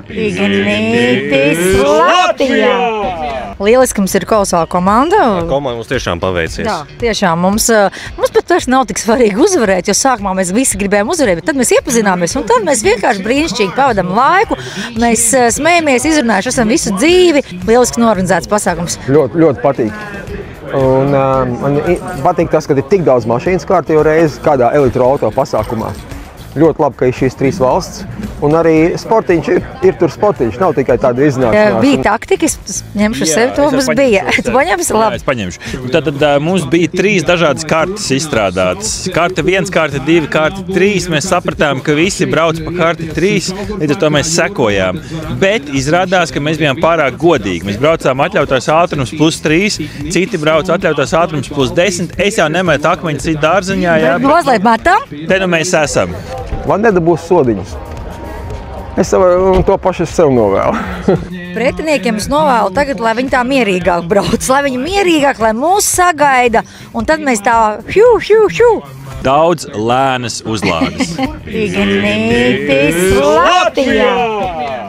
Ignītis Latvijā! Lieliski, mums ir kolosāla komanda. Komanda mums tiešām paveicies. Jā, tiešām mums pat vairs nav tik svarīgi uzvarēt, jo sākumā mēs visi gribējām uzvarēt, bet tad mēs iepazināmies un tad mēs vienkārši brīnišķīgi pavadām laiku. Mēs smējamies, izrunājuši esam visu dzīvi. Lieliski norganizēts pasākums. Ļoti patīk. Un man patīk tas, ka ir tik daudz mašīnas kārtējo reizi kādā elektroauto pasākumā. Ļoti labi, ka ir šīs 3 valsts. Un arī sportiņš ir tur sportiņš, nav tikai tāda iznākšanās. Bija taktika, es ņemšu sev, to mums bija. Tu paņemsi labi? Jā, es paņemšu. Tad mums bija 3 dažādas kartes izstrādātas. Karte 1, karte 2, karte 3. Mēs sapratām, ka visi brauc pa karti 3, līdz ar to mēs sekojām. Bet izrādās, ka mēs bijām pārāk godīgi. Mēs braucām atļautais ātrums +3, citi brauc atļautais ātrums +10. Es jau nemetu akmeņu citu dārziņā. Mazliet metam? Te nu mēs esam. Man nedabūs sodiņus. Es to pašu sev novēlu. Pretiniekiem es novēlu tagad, lai viņi tā mierīgāk brauc, lai viņi mierīgāk, lai mūs sagaida, un tad mēs tā hiu. Daudz lēnas uzlādes. Ignītis Latvijā!